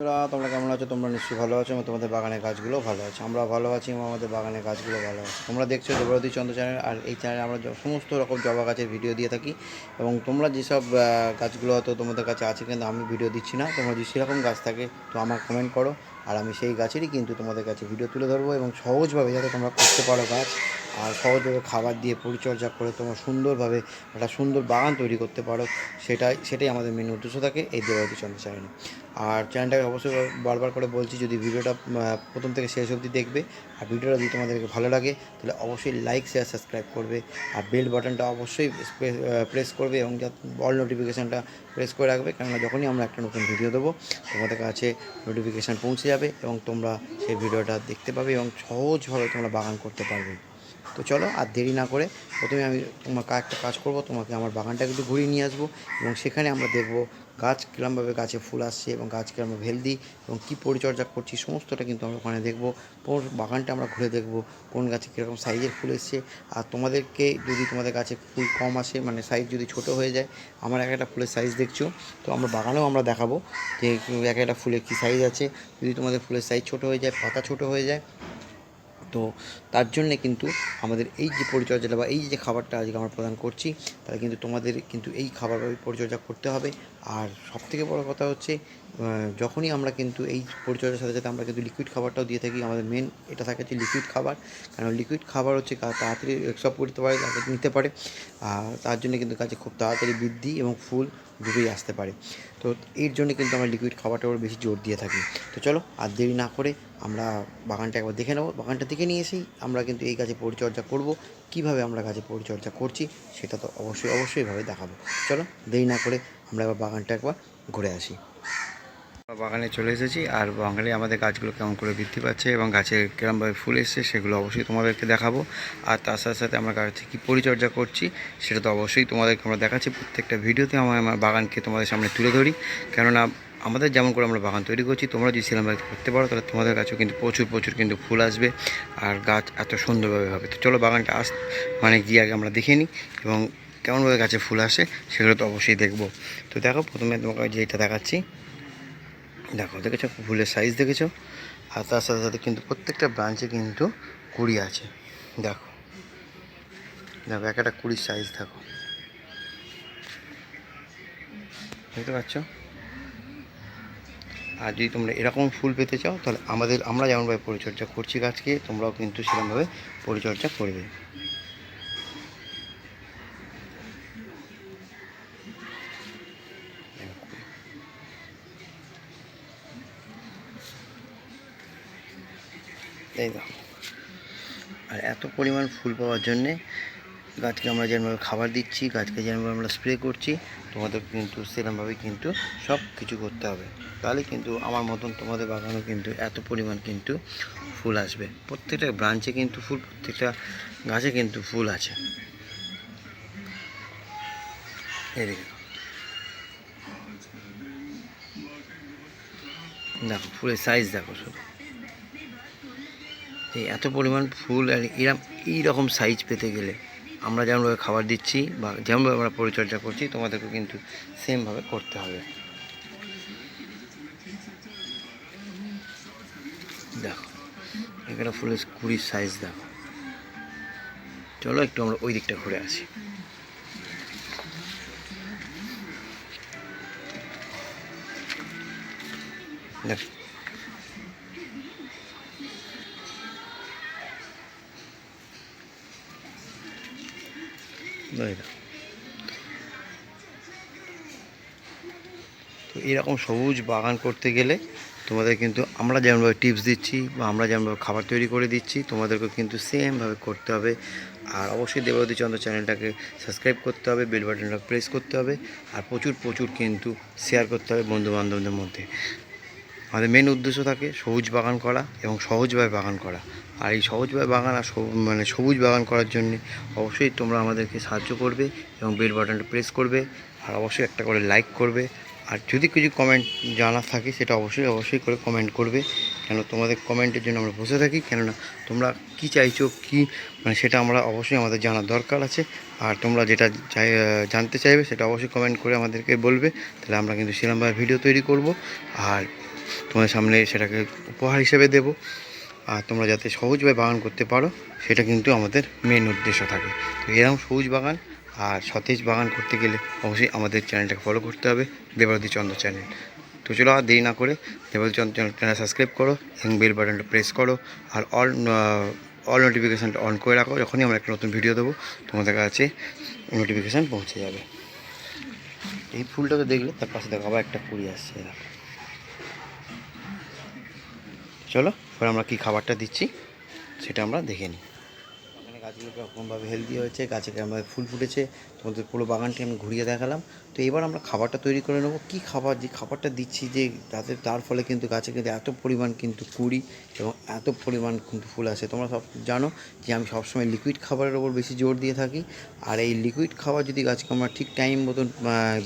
তোমরা কেমন আছো? তোমরা নিশ্চয়ই ভালো আছো এবং তোমাদের বাগানের গাছগুলো ভালো আছে। আমরা ভালো আছি এবং আমাদের বাগানের গাছগুলো ভালো আছে। তোমরা দেখছো দেবরতী চন্দ্র চ্যানেল, আর এই চ্যানেলে আমরা সমস্ত রকম জবা গাছের ভিডিও দিয়ে থাকি। এবং তোমরা যেসব গাছগুলো হয়তো তোমাদের কাছে আছে কিন্তু আমি ভিডিও দিচ্ছি না, তোমরা যদি সেরকম গাছ থাকে তো আমার কমেন্ট করো, আর আমি সেই গাছেরই কিন্তু তোমাদের কাছে ভিডিও তুলে ধরবো এবং সহজভাবে যাতে তোমরা করতে পারো গাছ, আর সহজভাবে খাবার দিয়ে পরিচর্যা করে তোমরা সুন্দরভাবে একটা সুন্দর বাগান তৈরি করতে পারো। সেটাই আমাদের মেন উদ্দেশ্য থাকে এই দেবরতী চন্দ্র চ্যানেলে। আর চ্যানেলটাকে অবশ্যই বারবার করে বলছি, যদি ভিডিওটা প্রথম থেকে শেষ অবধি দেখবে, আর ভিডিওটা যদি তোমাদেরকে ভালো লাগে তাহলে অবশ্যই লাইক শেয়ার সাবস্ক্রাইব করবে, আর বেল বাটনটা অবশ্যই প্রেস করবে এবং অল নোটিফিকেশানটা প্রেস করে রাখবে, কেননা যখনই আমরা একটা নতুন ভিডিও দেবো তোমাদের কাছে নোটিফিকেশান পৌঁছে যাবে এবং তোমরা সেই ভিডিওটা দেখতে পাবে এবং সহজভাবে তোমরা বাগান করতে পারবে। তো চলো আর দেরি না করে প্রথমে আমি তোমাকে একটা কাজ করব, তোমাকে আমার বাগানটাকে একটু ঘুরিয়ে নিয়ে আসবো এবং সেখানে আমরা দেখব গাছ কীরকমভাবে গাছে ফুল আসছে এবং গাছ কীরকমভাবে হেলদি এবং কী পরিচর্যা করছি সমস্তটা কিন্তু আমরা ওখানে দেখবো। পুরো বাগানটা আমরা ঘুরে দেখবো কোন গাছে কীরকম সাইজের ফুল এসছে। আর তোমাদেরকে যদি তোমাদের গাছে ফুল কম আসে, মানে সাইজ যদি ছোট হয়ে যায়, আমার এক একটা ফুলের সাইজ দেখছো, তো আমরা বাগানেও আমরা দেখাবো যে এক একটা ফুলের কী সাইজ আছে। যদি তোমাদের ফুলের সাইজ ছোট হয়ে যায়, পাতা ছোট হয়ে যায়, তো তার জন্যে কিন্তু আমাদের এই যে পরিচর্যাটা বা এই যে খাবারটা আজকে আমরা প্রদান করছি, তাহলে কিন্তু তোমাদের কিন্তু এই খাবার পরিচর্যা করতে হবে। আর সবথেকে বড় কথা হচ্ছে, যখনই আমরা কিন্তু এই পরিচর্যার সাথে সাথে আমরা কিন্তু লিকুইড খাবারটাও দিয়ে থাকি। আমাদের মেন এটা থাকে হচ্ছে লিকুইড খাবার, কারণ লিকুইড খাবার হচ্ছে তাড়াতাড়ি সব করতে পারে, নিতে পারে, আর তার জন্য কিন্তু গাছে খুব তাড়াতাড়ি বৃদ্ধি এবং ফুল দুটোই আসতে পারে। তো এর জন্য কিন্তু আমরা লিকুইড খাবারটার উপর বেশি জোর দিয়ে থাকি। তো চলো আর দেরি না করে আমরা বাগানটা একবার দেখে নেবো। বাগানটা দেখে নিয়ে এসেই আমরা কিন্তু এই গাছে পরিচর্যা করব, কীভাবে আমরা গাছে পরিচর্যা করছি সেটা তো অবশ্যইভাবে দেখাবো। চলো দেরি না করে আমরা এবার বাগানটা একবার ঘুরে আসি। বাগানে চলে এসেছি, আর বাগানে আমাদের গাছগুলো কেমন করে বৃদ্ধি পাচ্ছে এবং গাছে কীরকমভাবে ফুল এসছে সেগুলো অবশ্যই তোমাদেরকে দেখাবো। আর তার সাথে সাথে আমরা গাছে কী পরিচর্যা করছি সেটা তো অবশ্যই তোমাদেরকে আমরা দেখাচ্ছি। প্রত্যেকটা ভিডিওতে আমার বাগানকে তোমাদের সামনে তুলে ধরি, কেননা আমাদের যেমন করে আমরা বাগান তৈরি করছি তোমরা যদি সেরকমভাবে করতে পারো তাহলে তোমাদের কাছেও কিন্তু প্রচুর কিন্তু ফুল আসবে আর গাছ এত সুন্দরভাবে হবে। তো চলো বাগানটা গিয়ে আগে আমরা দেখে নিই এবং কেমনভাবে গাছে ফুল আসে সেগুলো তো অবশ্যই দেখবো। তো দেখো প্রথমে তোমাকে যেটা দেখাচ্ছি, দেখেছো ফুলের সাইজ দেখেছো, আর তার সাথে সাথে কিন্তু প্রত্যেকটা ব্রাঞ্চে কিন্তু কুড়ি আছে। দেখো এক একটা কুড়ির সাইজ দেখো, দেখতে পাচ্ছ। আর যদি তোমরা এরকম ফুল পেতে চাও তাহলে আমরা যেমনভাবে পরিচর্যা করছি গাছকে, তোমরাও কিন্তু সেরকমভাবে পরিচর্যা করবে। এই দেখো, আর এত পরিমাণ ফুল পাওয়ার জন্যে গাছকে আমরা যেরকমভাবে খাবার দিচ্ছি, গাছকে যেরকমভাবে আমরা স্প্রে করছি, তোমাদের কিন্তু সেরকমভাবেই কিন্তু সব কিছু করতে হবে। তাহলে কিন্তু আমার মতন তোমাদের বাগানেও কিন্তু এত পরিমাণ কিন্তু ফুল আসবে। প্রত্যেকটা ব্রাঞ্চে কিন্তু ফুল, প্রত্যেকটা গাছে কিন্তু ফুল আছে। এদিকে দেখো ফুলের সাইজ দেখো, শুধু এই এত পরিমাণ ফুল। আর এইরকম সাইজ পেতে গেলে আমরা যেমনভাবে খাবার দিচ্ছি বা যেমনভাবে আমরা পরিচর্যা করছি তোমাদেরকে কিন্তু সেমভাবে করতে হবে। দেখো এখানে ফুলের কুড়ির সাইজ দেখো। চলো একটু আমরা ওই দিকটা ঘুরে আসি। দেখ তো এরকম সবুজ বাগান করতে গেলে তোমাদের কিন্তু আমরা যেমনভাবে টিপস দিচ্ছি বা আমরা যেমনভাবে খাবার তৈরি করে দিচ্ছি তোমাদেরকেও কিন্তু সেমভাবে করতে হবে। আর অবশ্যই দেবরতী চন্দ্র চ্যানেলটাকে সাবস্ক্রাইব করতে হবে, বেল বাটনটা প্রেস করতে হবে, আর প্রচুর কিন্তু শেয়ার করতে হবে বন্ধুবান্ধবদের মধ্যে। আমাদের মেন উদ্দেশ্য থাকে সবুজ বাগান করা এবং সহজভাবে বাগান করা। আর এই সহজভাবে বাগান আর সবুজ বাগান করার জন্য অবশ্যই তোমরা আমাদেরকে সাহায্য করবে এবং বেল বাটনটা প্রেস করবে, আর অবশ্যই একটা করে লাইক করবে। আর যদি কিছু কমেন্ট জানা থাকে সেটা অবশ্যই করে কমেন্ট করবে, কেন তোমাদের কমেন্টের জন্য আমরা বসে থাকি। কেননা তোমরা কি চাইছো সেটা আমরা অবশ্যই আমাদের জানার দরকার আছে। আর তোমরা যেটা জানতে চাইবে সেটা অবশ্যই কমেন্ট করে আমাদেরকে বলবে, তাহলে আমরা কিন্তু সেরকমভাবে ভিডিও তৈরি করব। আর তোমাদের সামনে সেটাকে উপহার হিসেবে দেব। আর তোমরা যাতে সহজভাবে বাগান করতে পারো সেটা কিন্তু আমাদের মেন উদ্দেশ্য থাকে। তো এরকম সবুজ বাগান আর সতেজ বাগান করতে গেলে অবশ্যই আমাদের চ্যানেলটাকে ফলো করতে হবে, দেবারতী চন্দ্র চ্যানেল। তো চলো আর দেরি না করে দেবারতী চন্দ্র চ্যানেল সাবস্ক্রাইব করো এবং বেল বাটনটা প্রেস করো, আর অল নোটিফিকেশানটা অন করে রাখো। যখনই আমরা একটা নতুন ভিডিও দেবো তোমাদের কাছে নোটিফিকেশান পৌঁছে যাবে। এই ফুলটাকে দেখলে তার পাশে দেখো আবার একটা কুড়ি আসছে। চলো এবার আমরা কী খাবারটা দিচ্ছি সেটা আমরা দেখে নিই। এখানে গাছগুলো কীরকমভাবে হেলদি হয়েছে, গাছে কেমনভাবে ফুল ফুটেছে, তোমাদের পুরো বাগানটি আমি ঘুরিয়ে দেখালাম। তো এবার আমরা খাবারটা তৈরি করে নেবো। কী খাবার, যে খাবারটা দিচ্ছি যে তার ফলে কিন্তু গাছে কিন্তু এত পরিমাণ কিন্তু কুড়ি এবং এত পরিমাণ কিন্তু ফুল আসে। তোমরা সব জানো যে আমি সবসময় লিকুইড খাবারের ওপর বেশি জোর দিয়ে থাকি। আর এই লিকুইড খাবার যদি গাছকে আমরা ঠিক টাইম মতন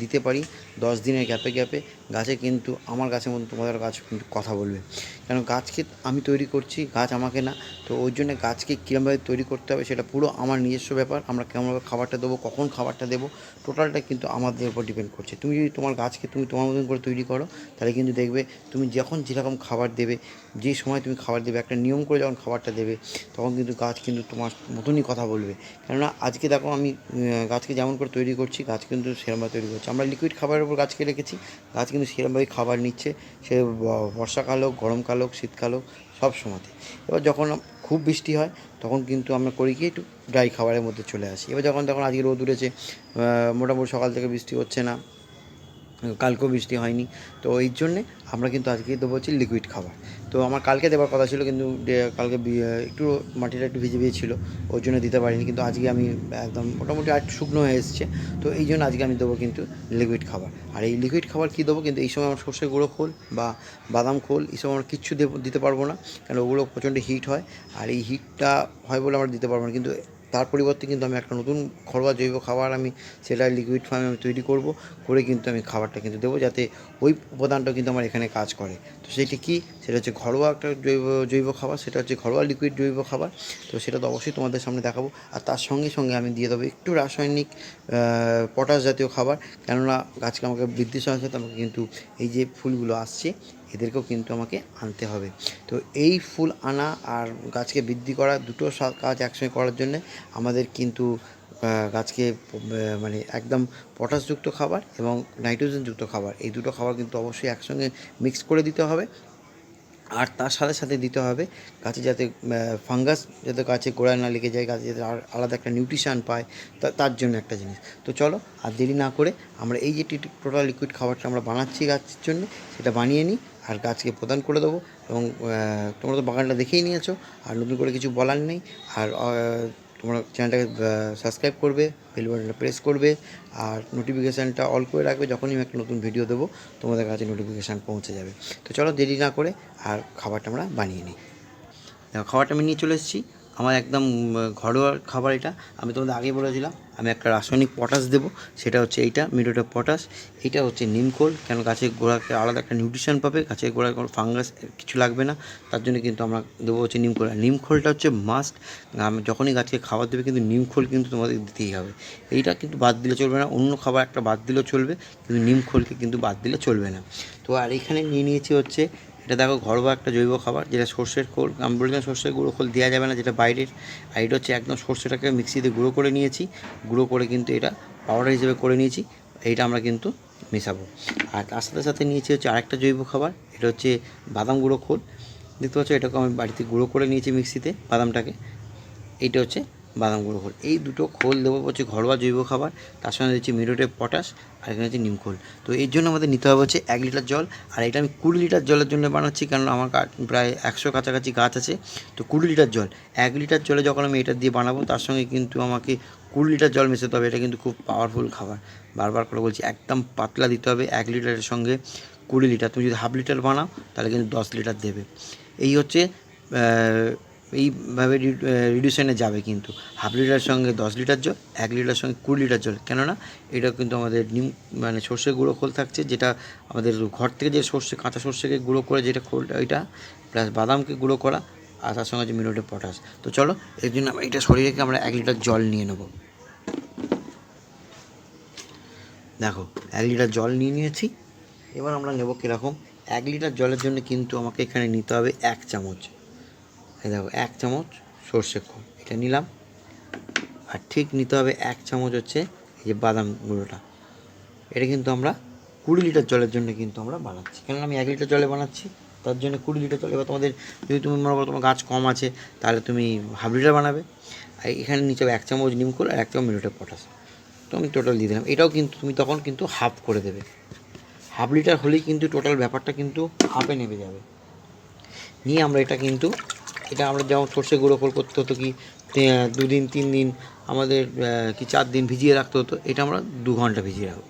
দিতে পারি 10 দিনের গ্যাপে গাছে কিন্তু আমার গাছের মতন তোমাদের গাছ কিন্তু কথা বলবে। কেন গাছকে আমি তৈরি করছি, গাছ আমাকে না। তো ওই জন্য গাছকে কীরকমভাবে তৈরি করতে হবে সেটা পুরো আমার নিজস্ব ব্যাপার। আমরা কেমনভাবে খাবারটা দেবো, কখন খাবারটা দেবো, টোটালটা কিন্তু আমাদের উপর ডিপেন্ড করছে। তুমি যদি তোমার গাছকে তুমি তোমার মতন করে তৈরি করো তাহলে কিন্তু দেখবে তুমি যখন যেরকম খাবার দেবে, যে সময় তুমি খাবার দেবে, একটা নিয়ম করে যখন খাবারটা দেবে তখন কিন্তু গাছ কিন্তু তোমার মতনই কথা বলবে। কেননা আজকে দেখো আমি গাছকে যেমন করে তৈরি করছি, গাছ কিন্তু সেরকমভাবে তৈরি করছে। আমরা লিকুইড খাবারের উপর গাছকে রেখেছি, গাছ কিন্তু সেরকমভাবেই খাবার নিচ্ছে। সে বর্ষাকাল হোক, গরমকাল হোক, শীতকাল হোক, সব সময়তে। এবার যখন খুব বৃষ্টি হয় তখন কিন্তু আমরা করি কি একটু ড্রাই খাবারের মধ্যে চলে আসি। এবার যখন আজকে রোদ উঠেছে, মোটামুটি সকাল থেকে বৃষ্টি হচ্ছে না, কালকেও বৃষ্টি হয়নি, তো এই জন্যে আমরা কিন্তু আজকে দেবো হচ্ছে লিকুইড খাবার। তো আমার কালকে দেওয়ার কথা ছিল, কিন্তু কালকে একটু মাটিটা একটু ভিজে ছিল, ওই জন্য দিতে পারিনি। কিন্তু আজকে আমি একদম মোটামুটি আর শুকনো হয়ে এসছে, তো এই জন্য আজকে আমি দেবো কিন্তু লিকুইড খাবার। আর এই লিকুইড খাবার কী দেবো, কিন্তু এই সময় আমার সর্ষে গুঁড়ো খোল বা বাদাম খোল এইসব আমরা কিচ্ছু দিতে পারবো না, কারণ ওগুলো প্রচণ্ড হিট হয়। আর এই হিটটা হয় বলে আমরা দিতে পারবো না। কিন্তু তার পরিবর্তে কিন্তু আমি একটা নতুন ঘরোয়া জৈব খাবার আমি সেটা লিকুইড ফার্মে আমি তৈরি করে কিন্তু আমি খাবারটা কিন্তু দেবো, যাতে ওই উপাদানটা কিন্তু আমার এখানে কাজ করে। তো সেটি কী, সেটা হচ্ছে ঘরোয়া একটা জৈব খাবার, সেটা হচ্ছে ঘরোয়া লিকুইড জৈব খাবার। তো সেটা তো অবশ্যই তোমাদের সামনে দেখাবো। আর তার সঙ্গে সঙ্গে আমি দিয়ে দেবো একটু রাসায়নিক পটাশ জাতীয় খাবার, কেননা গাছকে আমাকে বৃদ্ধির সঙ্গে সাথে আমাকে কিন্তু এই যে ফুলগুলো আসছে এদেরকেও কিন্তু আমাকে আনতে হবে। তো এই ফুল আনা আর গাছকে বৃদ্ধি করা দুটো কাজ একসঙ্গে করার জন্যে আমাদের কিন্তু গাছকে মানে একদম পটাশযুক্ত খাবার এবং নাইট্রোজেনযুক্ত খাবার, এই দুটো খাবার কিন্তু অবশ্যই একসঙ্গে মিক্স করে দিতে হবে। আর তার সাথে সাথে দিতে হবে গাছে যাতে ফাঙ্গাস যাতে গাছে গোড়ায় না লেগে যায়, গাছে যাতে আলাদা একটা নিউট্রিশান পায়, তার জন্য একটা জিনিস। তো চলো আর দেরি না করে আমরা এই যে টোটাল লিকুইড খাবারটা আমরা বানাচ্ছি গাছের জন্য, সেটা বানিয়ে নিই আর গাছকে প্রদান করে দেবো। এবং তোমরা তো বাগানটা দেখেই নিয়েছো, আর নতুন করে কিছু বলার নেই। আর তোমরা চ্যানেলটাকে সাবস্ক্রাইব করবে, বেল বাটনটা প্রেস করবে, আর নোটিফিকেশানটা অল করে রাখবে। যখনই আমি একটা নতুন ভিডিও দেবো তোমাদের কাছে নোটিফিকেশান পৌঁছে যাবে। তো চলো দেরি না করে আর খাবারটা আমরা বানিয়ে নিই। দেখো খাবারটা আমি নিয়ে চলে এসেছি, আমার একদম ঘরোয়া খাবার এটা। আমি তোমাদের আগেই বলেছিলাম আমি একটা রাসায়নিক পটাশ দেবো, সেটা হচ্ছে এইটা মিউরেট অফ পটাশ। এইটা হচ্ছে নিমখোল, কেন গাছের গোড়াকে আলাদা একটা নিউট্রিশন পাবে, গাছের গোড়ায় কোনো ফাঙ্গাস কিছু লাগবে না, তার জন্য কিন্তু আমরা দেবো হচ্ছে নিমখোল। আর নিমখোলটা হচ্ছে মাস্ট, যখনই গাছকে খাবার দেবে কিন্তু নিমখোল কিন্তু তোমাদের দিতেই হবে। এইটা কিন্তু বাদ দিলে চলবে না, অন্য খাবার একটা বাদ দিলেও চলবে, কিন্তু নিমখোলকে কিন্তু বাদ দিলে চলবে না। তো আর এখানে নিয়ে নিয়েছি হচ্ছে এটা দেখো ঘরোয়া একটা জৈব খাবার, যেটা সর্ষের খোল। আমি বলছিলাম সর্ষের গুঁড়ো খোল দেওয়া যাবে না, যেটা বাইরের। আর এটা হচ্ছে একদম সর্ষেটাকে মিক্সিতে গুঁড়ো করে নিয়েছি, গুঁড়ো করে কিন্তু এটা পাউডার হিসেবে করে নিয়েছি। এইটা আমরা কিন্তু মেশাবো। আর তার সাথে সাথে নিয়েছি হচ্ছে আরেকটা জৈব খাবার, এটা হচ্ছে বাদাম গুঁড়ো খোল। দেখতে পাচ্ছ এটাকে আমি বাড়িতে গুঁড়ো করে নিয়েছি মিক্সিতে বাদামটাকে। এইটা হচ্ছে বাদাম গুঁড়ো খোল। এই দুটো খোল দেবো হচ্ছে ঘরোয়া জৈব খাবার, তার সঙ্গে দিচ্ছি মিউরেট অফ পটাশ, আর এখানে হচ্ছে নিমখোল। তো এর জন্য আমাদের নিতে হবে হচ্ছে 1 লিটার জল। আর এটা আমি 20 লিটার জলের জন্য বানাচ্ছি, কারণ আমার প্রায় 100 কাছাকাছি গাছ আছে। তো 20 লিটার জল, 1 লিটার জলে যখন আমি এটা দিয়ে বানাবো তার সঙ্গে কিন্তু আমাকে 20 লিটার জল মেশাতে হবে। এটা কিন্তু খুব পাওয়ারফুল খাবার, বারবার করে বলছি, একদম পাতলা দিতে হবে। 1 লিটারের সঙ্গে 20 লিটার, তুমি যদি হাফ লিটার বানাও তাহলে কিন্তু 10 লিটার দেবে। এই হচ্ছে এইভাবে রিডিউশনে যাবে, কিন্তু হাফ লিটারের সঙ্গে 10 লিটার জল, 1 লিটারের সঙ্গে 20 লিটার জল। কেননা এটা কিন্তু আমাদের মানে সর্ষে গুঁড়ো খোল থাকছে, যেটা আমাদের ঘর থেকে যে কাঁচা সর্ষেকে গুঁড়ো করে যেটা খোলটা, ওইটা প্লাস বাদামকে গুঁড়ো করা, আর তার সঙ্গে হচ্ছে মিউরেট অফ পটাশ। তো চলো এর জন্য এটা সরিয়ে রেখে আমরা 1 লিটার জল নিয়ে নেব। দেখো 1 লিটার জল নিয়ে নিয়েছি। এবার আমরা নেব কীরকম, 1 লিটার জলের জন্য কিন্তু আমাকে এখানে নিতে হবে 1 চামচ। এই দেখো 1 চামচ সর্ষে খোল এটা নিলাম। আর ঠিক নিতে হবে 1 চামচ হচ্ছে এই যে বাদাম গুঁড়োটা। এটা কিন্তু আমরা 20 লিটার জলের জন্য কিন্তু আমরা বানাচ্ছি, কেননা আমি 1 লিটার জলে বানাচ্ছি, তার জন্য 20 লিটার জল। এবার তোমাদের যদি তুমি মনে করো তোমার গাছ কম আছে তাহলে তুমি হাফ লিটার বানাবে। আর এখানে নিচে 1 চামচ নিমখোল আর 1 চামচ মিউরেট অফ পটাশ, তো আমি টোটাল দিয়ে দিলাম। এটাও কিন্তু তুমি তখন কিন্তু হাফ করে দেবে, হাফ লিটার হলেই কিন্তু টোটাল ব্যাপারটা কিন্তু হাফে নেমে যাবে। নিয়ে আমরা এটা আমরা যেমন সর্ষে গুঁড়ো খোল করতে হতো কি 2 দিন 3 দিন আমাদের কি 4 দিন ভিজিয়ে রাখতে হতো, এটা আমরা 2 ঘন্টা ভিজিয়ে রাখবো।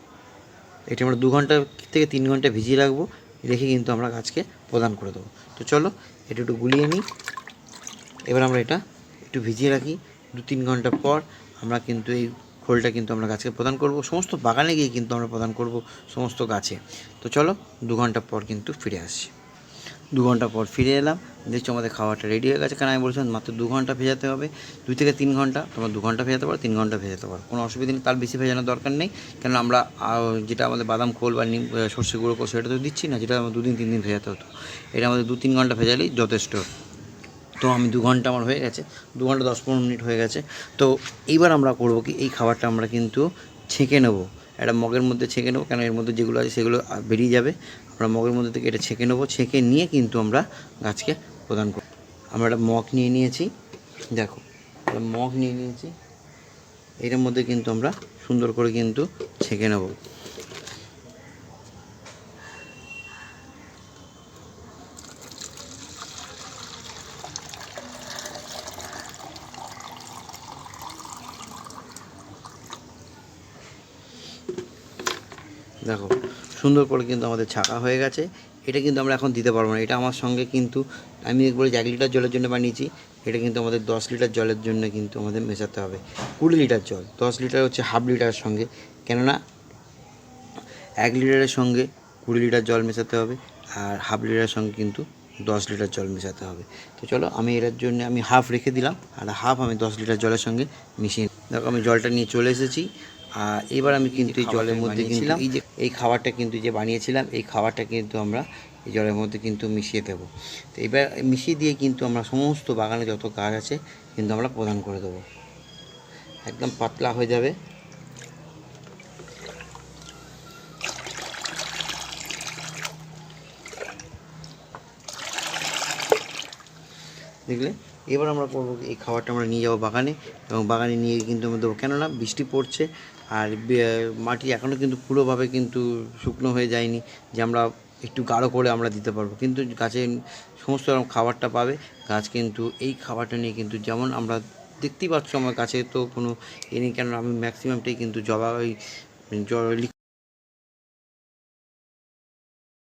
এটা আমরা 2 ঘন্টা থেকে 3 ঘন্টা ভিজিয়ে রাখবো, রেখে কিন্তু আমরা গাছকে প্রদান করে দেবো। তো চলো এটা একটু গুলিয়ে নিই। এবার আমরা এটা একটু ভিজিয়ে রাখি, 2-3 ঘন্টা পর আমরা কিন্তু এই খোলটা কিন্তু আমরা গাছকে প্রদান করব। সমস্ত বাগানে গিয়ে কিন্তু আমরা প্রদান করব সমস্ত গাছে। তো চলো 2 ঘন্টা পর কিন্তু ফিরে আসছি। 2 ঘন্টা পর ফিরে এলাম, দেখছো আমাদের খাবারটা রেডি হয়ে গেছে। কারণ আমি বলছিলাম মাত্র 2 ঘন্টা ভেজাতে হবে, 2 থেকে 3 ঘন্টা, তোমরা 2 ঘন্টা ভেজাতে পারো, 3 ঘন্টা ভেজাতে পারো, কোনো অসুবিধা নেই। তার বেশি ভেজানোর দরকার নেই, কেন আমরা যেটা আমাদের বাদাম খোল বা সর্ষে গুঁড়ো খোল সেটা তো দিচ্ছি না, যেটা আমার 2 দিন 3 দিন ভেজাতে হতো। এটা আমাদের 2-3 ঘন্টা ভেজালেই যথেষ্ট। তো আমি 2 ঘন্টা আমার হয়ে গেছে, 2 ঘন্টা 10-15 মিনিট হয়ে গেছে। তো এইবার আমরা করবো কি, এই খাবারটা আমরা কিন্তু ছেঁকে নেবো, একটা মগের মধ্যে ছেঁকে নেবো, কেন এর মধ্যে যেগুলো আছে সেগুলো বেরিয়ে যাবে। আমরা মগের মধ্যে থেকে এটা ছেঁকে নেবো, ছেঁকে নিয়ে কিন্তু আমরা গাছকে প্রদান করব। আমরা একটা মগ নিয়ে নিয়েছি, দেখো একটা মগ নিয়ে নিয়েছি, এটার মধ্যে কিন্তু আমরা সুন্দর করে কিন্তু ছেঁকে নেবো। দেখো সুন্দর করে কিন্তু আমাদের ছাকা হয়ে গেছে। এটা কিন্তু আমরা এখন দিতে পারবো না, এটা আমার সঙ্গে কিন্তু আমি বলি 1 লিটার জলের জন্য বানিয়েছি, এটা কিন্তু আমাদের 10 লিটার জলের জন্য কিন্তু আমাদের মেশাতে হবে। 20 লিটার জল, 10 লিটার হচ্ছে হাফ লিটারের সঙ্গে, কেননা 1 লিটারের সঙ্গে 20 লিটার জল মেশাতে হবে, আর হাফ লিটারের সঙ্গে কিন্তু 10 লিটার জল মেশাতে হবে। তো চলো আমি এটার জন্য আমি হাফ রেখে দিলাম, আর হাফ আমি 10 লিটার জলের সঙ্গে মিশিয়ে। দেখো আমি জলটা নিয়ে চলে এসেছি। আর এবার আমি কিন্তু এই জলের মধ্যে কিন্তু এই খাবারটা কিন্তু যে বানিয়েছিলাম, এই খাবারটা কিন্তু আমরা এই জলের মধ্যে কিন্তু মিশিয়ে দেবো। তো এবার মিশিয়ে দিয়ে কিন্তু আমরা সমস্ত বাগানে যত গাছ আছে কিন্তু আমরা প্রদান করে দেবো, একদম পাতলা হয়ে যাবে। দেখলে এবার আমরা করবো এই খাবারটা আমরা নিয়ে যাবো বাগানে, এবং বাগানে নিয়ে কিন্তু আমরা দেবো, কেননা বৃষ্টি পড়ছে আর মাটি এখনও কিন্তু পুরোভাবে কিন্তু শুকনো হয়ে যায়নি যে আমরা একটু গাঢ় করে আমরা দিতে পারবো। কিন্তু গাছে সমস্ত রকম খাবারটা পাবে, গাছ কিন্তু এই খাবারটা নিয়ে কিন্তু, যেমন আমরা দেখতেই পাচ্ছ আমার গাছে তো কোনো এ নেই, কেননা আমি ম্যাক্সিমামটাই কিন্তু জবা ওই